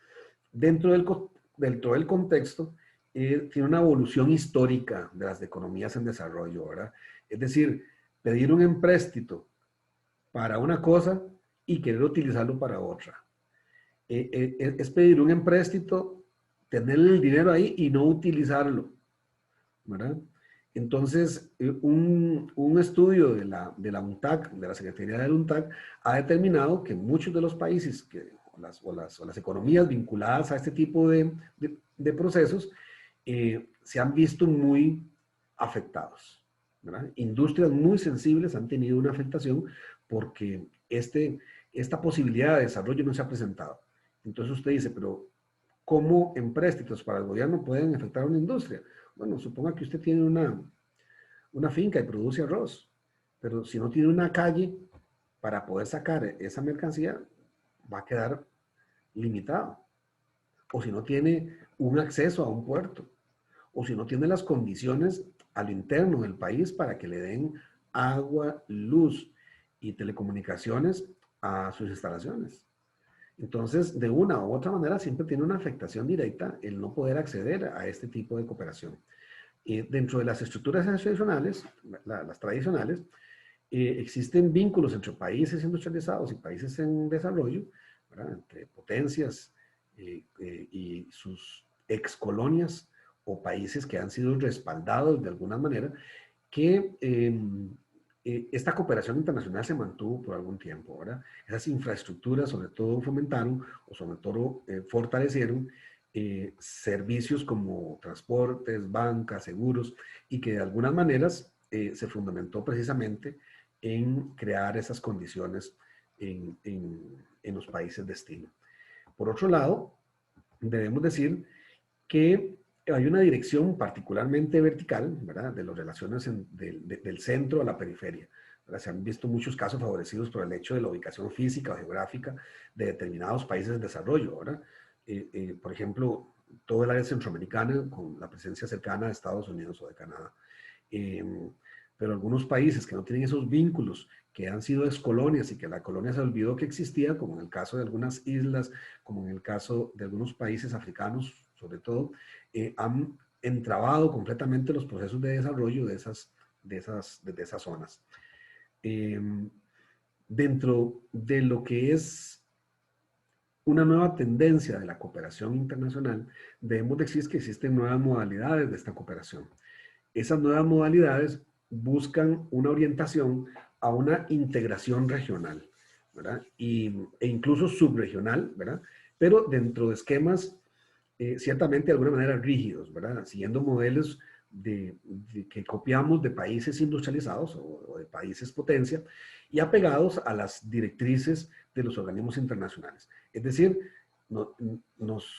dentro del contexto, tiene una evolución histórica de las economías en desarrollo, ¿verdad? Es decir, pedir un empréstito para una cosa y querer utilizarlo para otra. Es pedir un empréstito, tener el dinero ahí y no utilizarlo, ¿verdad? Entonces, un estudio de la UNTAC, de la Secretaría del UNTAC, ha determinado que muchos de los países, o las economías vinculadas a este tipo de procesos, se han visto muy afectados, ¿verdad? Industrias muy sensibles han tenido una afectación porque esta posibilidad de desarrollo no se ha presentado. Entonces usted dice, pero ¿cómo empréstitos para el gobierno pueden afectar a una industria? Bueno, suponga que usted tiene una finca y produce arroz, pero si no tiene una calle para poder sacar esa mercancía, va a quedar limitado. O si no tiene un acceso a un puerto, o si no tiene las condiciones al interno del país para que le den agua, luz y telecomunicaciones a sus instalaciones. Entonces, de una u otra manera, siempre tiene una afectación directa el no poder acceder a este tipo de cooperación. Dentro de las estructuras institucionales, las tradicionales, existen vínculos entre países industrializados y países en desarrollo, ¿verdad?, entre potencias y sus excolonias o países que han sido respaldados de alguna manera, que esta cooperación internacional se mantuvo por algún tiempo, ¿verdad? Esas infraestructuras sobre todo fomentaron o sobre todo fortalecieron servicios como transportes, bancas, seguros, y que de algunas maneras se fundamentó precisamente en crear esas condiciones en los países destino. Por otro lado, debemos decir que hay una dirección particularmente vertical, ¿verdad?, de las relaciones del centro a la periferia. ¿Verdad? Se han visto muchos casos favorecidos por el hecho de la ubicación física o geográfica de determinados países en desarrollo, ¿verdad? Por ejemplo, todo el área centroamericana con la presencia cercana de Estados Unidos o de Canadá. Eh, pero algunos países que no tienen esos vínculos, que han sido excolonias y que la colonia se olvidó que existía, como en el caso de algunas islas, como en el caso de algunos países africanos, sobre todo, han entrabado completamente los procesos de desarrollo de esas zonas. Eh, Dentro de lo que es una nueva tendencia de la cooperación internacional, debemos decir que existen nuevas modalidades de esta cooperación. Esas nuevas modalidades buscan una orientación a una integración regional, ¿verdad? E incluso subregional, ¿verdad? Pero dentro de esquemas ciertamente de alguna manera rígidos, ¿verdad? Siguiendo modelos que copiamos de países industrializados o de países potencia y apegados a las directrices de los organismos internacionales. Es decir, nos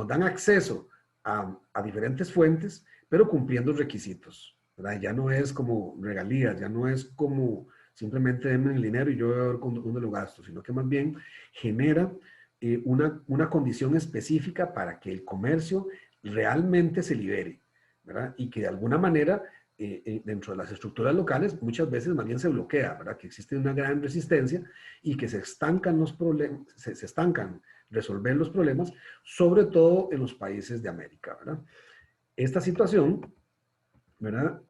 dan acceso a diferentes fuentes, pero cumpliendo requisitos, ¿verdad? Ya no es como regalías, ya no es como simplemente denme el dinero y yo voy a ver dónde lo gasto, sino que más bien genera una condición específica para que el comercio realmente se libere, ¿verdad? Y que de alguna manera dentro de las estructuras locales muchas veces más bien se bloquea, ¿verdad? Que existe una gran resistencia y que se estancan los problemas, se estancan resolver los problemas, sobre todo en los países de América, ¿verdad? Esta situación, ¿verdad?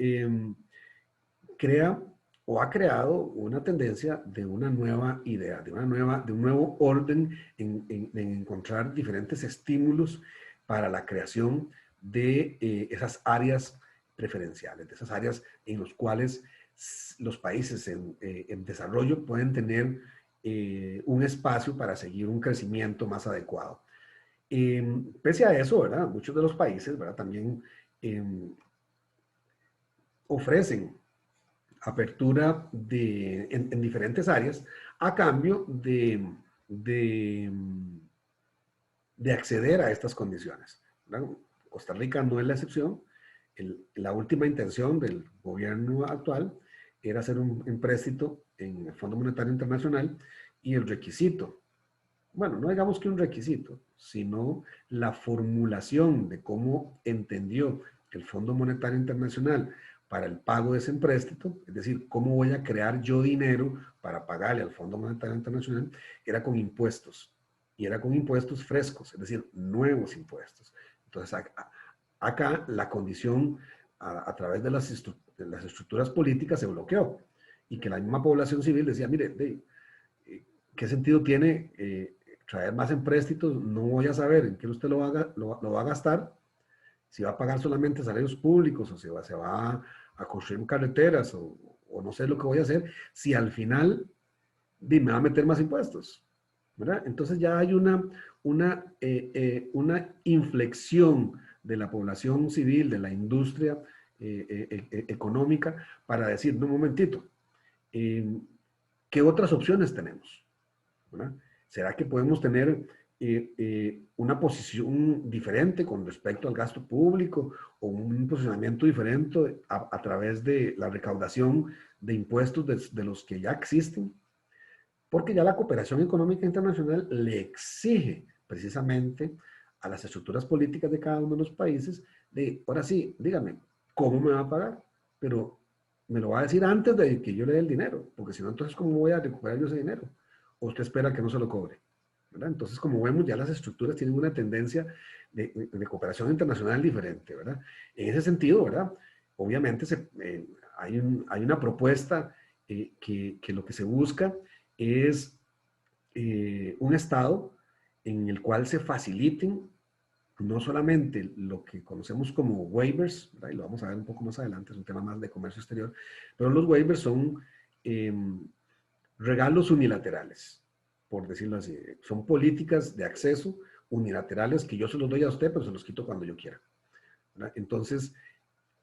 Crea o ha creado una tendencia de una nueva idea, de un nuevo orden en encontrar diferentes estímulos para la creación de esas áreas preferenciales, de esas áreas en las cuales los países en desarrollo pueden tener un espacio para seguir un crecimiento más adecuado. Pese a eso, ¿verdad? Muchos de los países, ¿verdad?, también ofrecen apertura en diferentes áreas a cambio de, de acceder a estas condiciones, ¿verdad? Costa Rica no es la excepción. La última intención del gobierno actual era hacer un empréstito en el Fondo Monetario Internacional y el requisito, bueno, no digamos que un requisito, sino la formulación de cómo entendió el Fondo Monetario Internacional para el pago de ese empréstito, es decir, cómo voy a crear yo dinero para pagarle al Fondo Monetario Internacional, era con impuestos. Y era con impuestos frescos, es decir, nuevos impuestos. Entonces, acá la condición a través de las estructuras políticas se bloqueó. Y que la misma población civil decía, mire, ¿qué sentido tiene traer más empréstitos? No voy a saber en qué usted lo va a gastar, si va a pagar solamente salarios públicos o si se va a construir carreteras o no sé lo que voy a hacer, si al final me va a meter más impuestos, ¿verdad? Entonces ya hay una inflexión de la población civil, de la industria económica, para decir, no, un momentito, ¿qué otras opciones tenemos? ¿Verdad? ¿Será que podemos tener una posición diferente con respecto al gasto público o un posicionamiento diferente a través de la recaudación de impuestos de los que ya existen? Porque ya la cooperación económica internacional le exige precisamente a las estructuras políticas de cada uno de los países de, ahora sí, dígame, ¿cómo me va a pagar? Pero me lo va a decir antes de que yo le dé el dinero, porque si no, entonces, ¿cómo voy a recuperar yo ese dinero? ¿O usted espera que no se lo cobre? ¿Verdad? Entonces, como vemos, ya las estructuras tienen una tendencia de cooperación internacional diferente, ¿verdad? En ese sentido, ¿verdad? Obviamente hay una propuesta que lo que se busca es un estado en el cual se faciliten no solamente lo que conocemos como waivers, ¿verdad? Y lo vamos a ver un poco más adelante, es un tema más de comercio exterior, pero los waivers son regalos unilaterales, por decirlo así. Son políticas de acceso unilaterales que yo se los doy a usted, pero se los quito cuando yo quiera, ¿verdad? Entonces,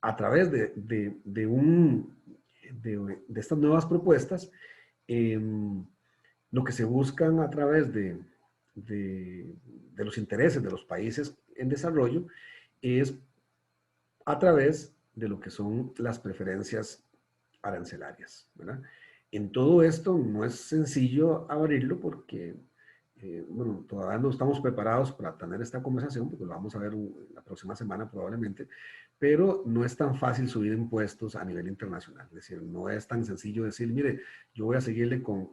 a través de estas nuevas propuestas, eh, lo que se buscan a través de los intereses de los países en desarrollo es a través de lo que son las preferencias arancelarias, ¿verdad? En todo esto no es sencillo abrirlo porque, bueno, todavía no estamos preparados para tener esta conversación, porque lo vamos a ver la próxima semana probablemente, pero no es tan fácil subir impuestos a nivel internacional. Es decir, no es tan sencillo decir, mire, yo voy a seguirle con,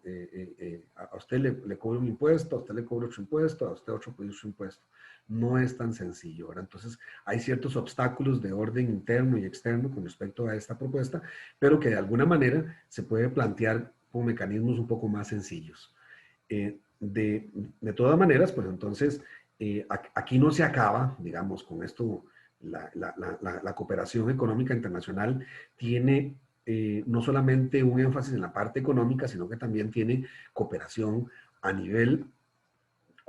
a usted le cobro un impuesto, a usted le cobro otro impuesto, a usted otro impuesto. No es tan sencillo, ¿verdad? Entonces, hay ciertos obstáculos de orden interno y externo con respecto a esta propuesta, pero que de alguna manera se puede plantear con mecanismos un poco más sencillos. De todas maneras, pues entonces, aquí no se acaba, digamos, con esto, la cooperación económica internacional tiene no solamente un énfasis en la parte económica, sino que también tiene cooperación a nivel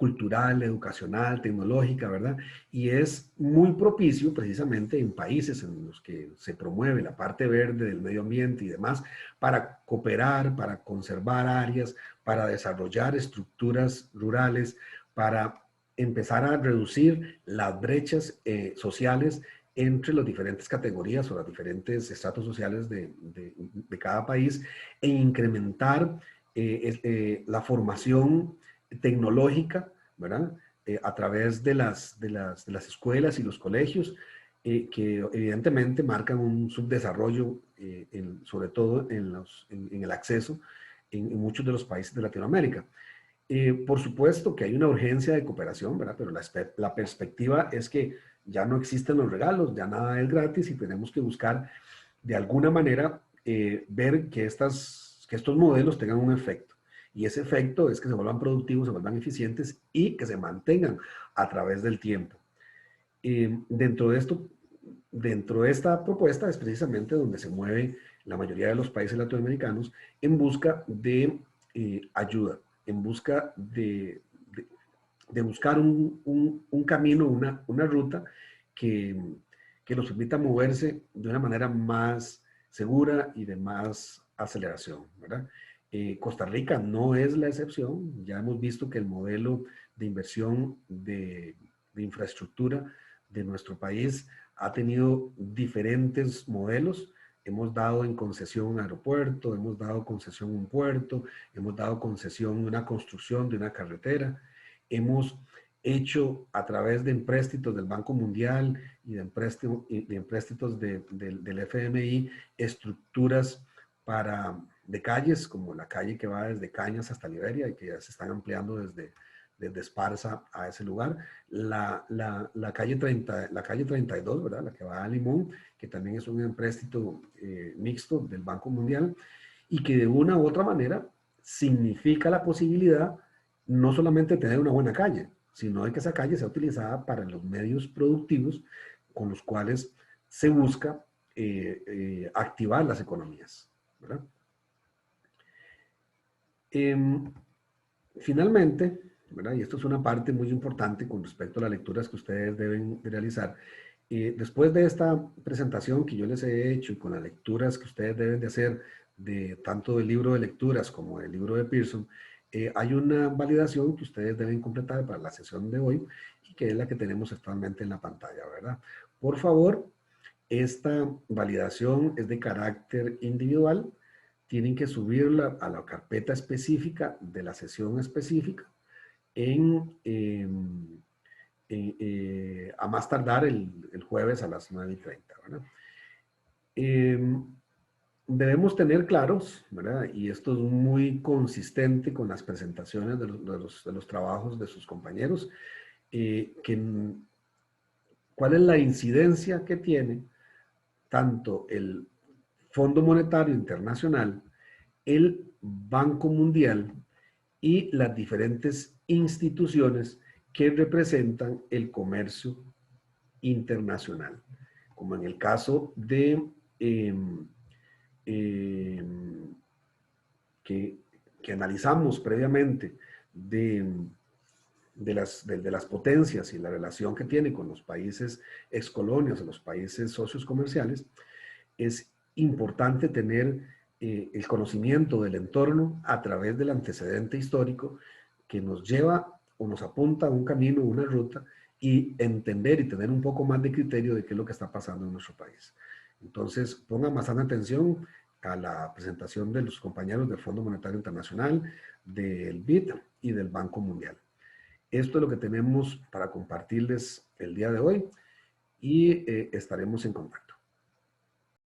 cultural, educacional, tecnológica, ¿verdad? Y es muy propicio precisamente en países en los que se promueve la parte verde del medio ambiente y demás para cooperar, para conservar áreas, para desarrollar estructuras rurales, para empezar a reducir las brechas sociales entre las diferentes categorías o los diferentes estratos sociales de cada país e incrementar la formación tecnológica, ¿verdad? A través de las escuelas y los colegios, que evidentemente marcan un subdesarrollo, sobre todo en el acceso en muchos de los países de Latinoamérica. Por supuesto que hay una urgencia de cooperación, ¿verdad? Pero la perspectiva es que ya no existen los regalos, ya nada es gratis y tenemos que buscar de alguna manera ver que estos modelos tengan un efecto. Y ese efecto es que se vuelvan productivos, se vuelvan eficientes y que se mantengan a través del tiempo. Dentro de esto, dentro de esta propuesta es precisamente donde se mueve la mayoría de los países latinoamericanos en busca de ayuda, en busca de buscar un camino, una ruta que, que los permita moverse de una manera más segura y de más aceleración, ¿verdad? Costa Rica no es la excepción. Ya hemos visto que el modelo de inversión de infraestructura de nuestro país ha tenido diferentes modelos. Hemos dado en concesión un aeropuerto, hemos dado concesión un puerto, hemos dado concesión una construcción de una carretera, hemos hecho a través de empréstitos del Banco Mundial y de empréstitos del FMI estructuras de calles, como la calle que va desde Cañas hasta Liberia y que ya se están ampliando desde Esparza a ese lugar. La calle 32, ¿verdad? La que va a Limón, que también es un empréstito mixto del Banco Mundial y que de una u otra manera significa la posibilidad no solamente de tener una buena calle, sino de que esa calle sea utilizada para los medios productivos con los cuales se busca activar las economías, ¿verdad? Finalmente, ¿verdad? Y esto es una parte muy importante con respecto a las lecturas que ustedes deben de realizar. Después de esta presentación que yo les he hecho y con las lecturas que ustedes deben de hacer de tanto del libro de lecturas como del libro de Pearson, hay una validación que ustedes deben completar para la sesión de hoy y que es la que tenemos actualmente en la pantalla, ¿verdad? Por favor, esta validación es de carácter individual. Tienen que subirla a la carpeta específica de la sesión específica a más tardar el jueves a las 9:30, ¿verdad? Debemos tener claros, ¿verdad? Y esto es muy consistente con las presentaciones de los trabajos de sus compañeros, cuál es la incidencia que tiene tanto el Fondo Monetario Internacional, el Banco Mundial y las diferentes instituciones que representan el comercio internacional, como en el caso de eh, eh, que analizamos previamente de las potencias y la relación que tiene con los países excolonias, los países socios comerciales, es importante tener el conocimiento del entorno a través del antecedente histórico que nos lleva o nos apunta a un camino, una ruta, y entender y tener un poco más de criterio de qué es lo que está pasando en nuestro país. Entonces, pongan bastante atención a la presentación de los compañeros del Fondo Monetario Internacional, del BID y del Banco Mundial. Esto es lo que tenemos para compartirles el día de hoy y estaremos en contacto.